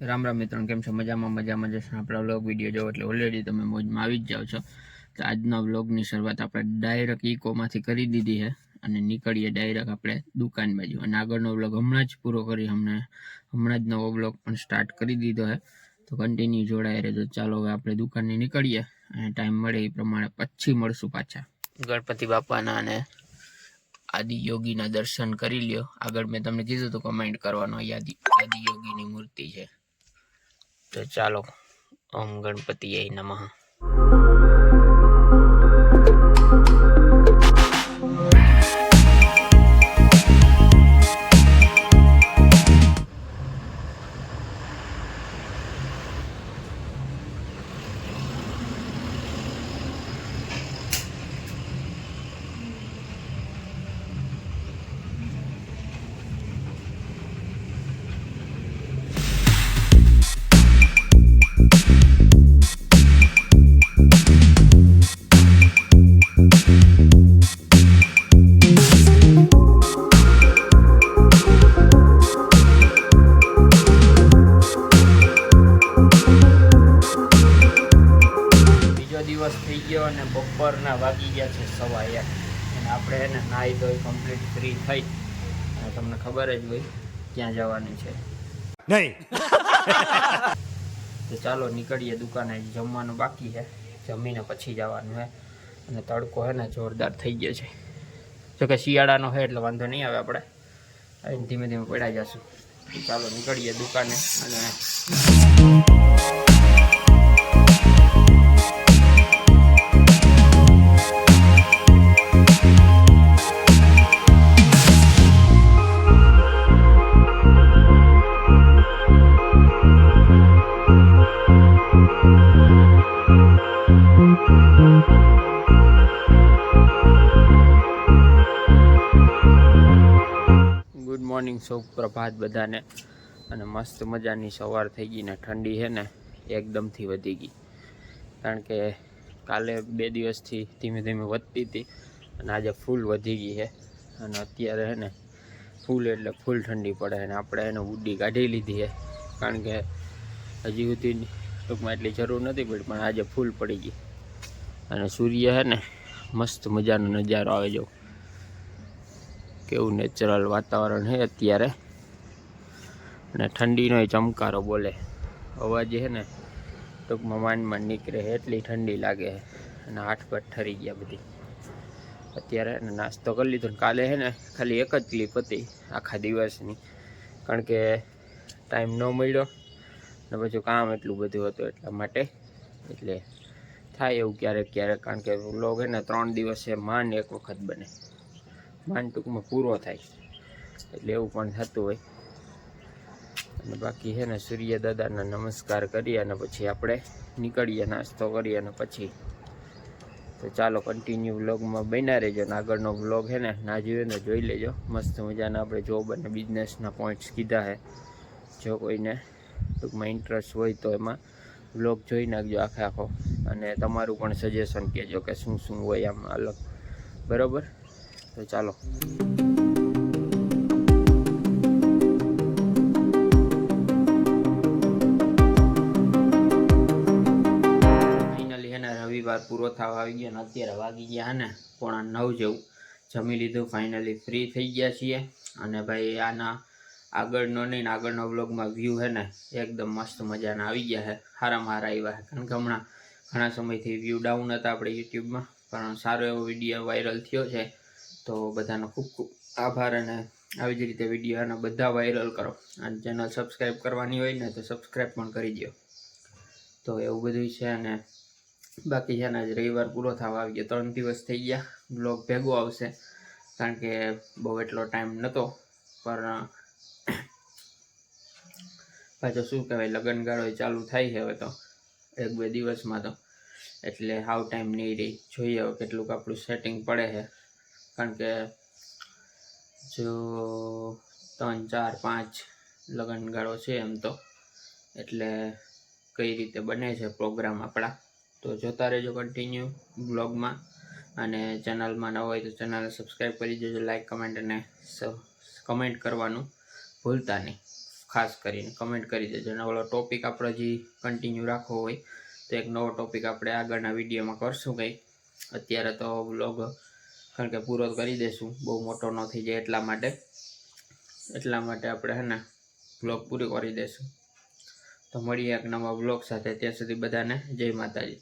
રામ રામ મિત્રો, કેમ છો? મજામાં જશો? આપણા વ્લોગ વિડીયો જોવો એટલે ઓલરેડી તમે મોજમાં આવી જ જાઓ છો. તો આજના વ્લોગની શરૂઆત આપણે ડાયરેક્ટ ઇકોમાંથી કરી દીધી છે અને નીકળીએ ડાયરેક્ટ આપણે દુકાન બાજુ. અને આગળનો વ્લોગ હમણાં જ પૂરો કરી, હમણાં જ નવો વ્લોગ પણ સ્ટાર્ટ કરી દીધો છે, તો કન્ટિન્યુ જોડાઈ રહેજો. ચાલો હવે આપણે દુકાનની નીકળીએ અને ટાઈમ મળે એ પ્રમાણે પછી મળશું પાછા. ગણપતિ બાપાના અને આદિ યોગીના દર્શન કરી લ્યો. આગળ મેં તમને કીધું તો કમેન્ટ કરવાનો, આદિ યોગીની મૂર્તિ છે. તો ચાલો, ઓમ ગણપતિએ નમઃ. દિવસ થઈ ગયો અને બપોરના વાગી ગયા છે 1:15 અને આપણે એને નાહી ધોઈ કમ્પ્લીટ ફ્રી થઈ અને તમને ખબર જ હોય ક્યાં જવાની છે નહીં. તો ચાલો નીકળીએ દુકાને. જમવાનું બાકી છે, જમીને પછી જવાનું છે. અને તડકો છે ને જોરદાર થઈ ગયો છે. જોકે શિયાળાનો છે એટલે વાંધો નહીં આવે, આપણે આવીને ધીમે ધીમે પડાઈ જશું. ચાલો નીકળીએ દુકાને. અને ગુડ મોર્નિંગ, સુપ્રભાત બધાને. અને મસ્ત મજાની સવાર થઈ ગઈ ને ઠંડી છે ને એકદમથી વધી ગઈ. કારણ કે કાલે 2 દિવસથી ધીમે ધીમે વધતી હતી અને આજે ફૂલ વધી ગઈ છે. અને અત્યારે છે ને ફૂલ એટલે ફૂલ ઠંડી પડે. અને આપણે એને ઉડી કાઢી લીધી છે, કારણ કે હજી સુધી ટૂંકમાં એટલી જરૂર નથી પડી, પણ આજે ફૂલ પડી ગઈ. અને સૂર્ય છે ને મસ્ત મજાનો નજારો આવે જો, કેવું નેચરલ વાતાવરણ છે અત્યારે. અને ઠંડીનો ચમકારો બોલે, અવાજ છે ને ટૂંકમાં માંડ નીકળે એટલી ઠંડી લાગે. અને હાથ પર ઠરી ગયા બધી. અત્યારે નાસ્તો કરી લીધો. કાલે છે ને ખાલી એક જ ક્લિપ હતી આખા દિવસની, કારણ કે ટાઈમ ન મળ્યો ને પછી કામ એટલું બધું હતું એટલા માટે. એટલે થાય એવું ક્યારેક ક્યારેક, કારણ કે વ્લોગ છે ને 3 દિવસે માંડ એક વખત બને, માંડ ટૂંકમાં પૂરો થાય, એટલે એવું પણ થતું હોય. અને બાકી છે ને સૂર્ય દાદાના નમસ્કાર કરી અને પછી આપણે નીકળીએ નાસ્તો કરી અને પછી. તો ચાલો કન્ટિન્યુ વ્લોગમાં બન્યા રહેજો. અને આગળનો વ્લોગ છે ને ના જોયો ને જોઈ લેજો. મસ્ત મજાના આપણે જોબ અને બિઝનેસના પોઈન્ટ્સ કીધા છે. જો કોઈને ટૂંકમાં ઇન્ટરેસ્ટ હોય તો એમાં વ્લોગ જોઈ નાખજો આખો. અને તમારું પણ સજેશન કહેજો કે શું શું હોય આમાં અલગ, બરાબર? તો ચાલો. ફાઇનલી એને રવિવાર પૂરો થવા આવી ગયો અને અત્યારે વાગી ગયા ને 9:15 જેવું. જમી લીધું, ફાઇનલી ફ્રી થઈ ગયા છીએ. અને ભાઈ આના આગળનો નહીં, આગળનો વ્લોગમાં વ્યૂ છે ને એકદમ મસ્ત મજાના આવી ગયા છે, સારામાં સારા આવ્યા છે. કારણ કે હમણાં ઘણા સમયથી વ્યૂ ડાઉન હતા આપણે યુટ્યુબમાં, પણ સારો એવો વિડીયો વાયરલ થયો છે. તો બધાનો ખૂબ ખૂબ આભાર. અને આવી જ રીતે વિડીયો એના બધા વાયરલ કરો. અને ચેનલ સબસ્ક્રાઈબ કરવાની હોય ને તો સબસ્ક્રાઈબ પણ કરી દો. તો એવું બધું છે. અને બાકી છે ને આજ રવિવાર પૂરો થવા આવી ગયો, 3 દિવસ થઈ ગયા. બ્લોગ ભેગો આવશે, કારણ કે બહુ એટલો ટાઈમ નહોતો. પણ પાછો શું કહેવાય, લગ્નગાળો ચાલુ થાય છે હવે તો 1-2 દિવસમાં તો, એટલે હાવ ટાઈમ નહીં રહી. જોઈએ હવે કેટલુંક આપણું સેટિંગ પડે છે. કારણ કે જો 3, 4, 5 લગ્નગાળો છે એમ તો, એટલે કઈ રીતે બને છે પ્રોગ્રામ આપણા, તો જોતા રહેજો કન્ટિન્યુ બ્લોગમાં. અને ચેનલમાં ન હોય તો ચેનલને સબસ્ક્રાઈબ કરી દેજો, લાઈક કમેન્ટ અને કમેન્ટ કરવાનું ભૂલતા નહીં. ખાસ કરીને કમેન્ટ કરી દેજો. અને ઓલો ટોપિક આપણે જે કન્ટિન્યુ રાખવો હોય તો એક નવો ટોપિક આપણે આગળના વિડીયોમાં કરશું કંઈક. અત્યારે તો બ્લોગ કારણ કે પૂરો કરી દઈશું, બહુ મોટો ન થઈ જાય એટલા માટે આપણે હે ને બ્લોગ પૂરો કરી દઈશું. તો મળીએ એક નવા બ્લોગ સાથે. ત્યાં સુધી બધાને જય માતાજી.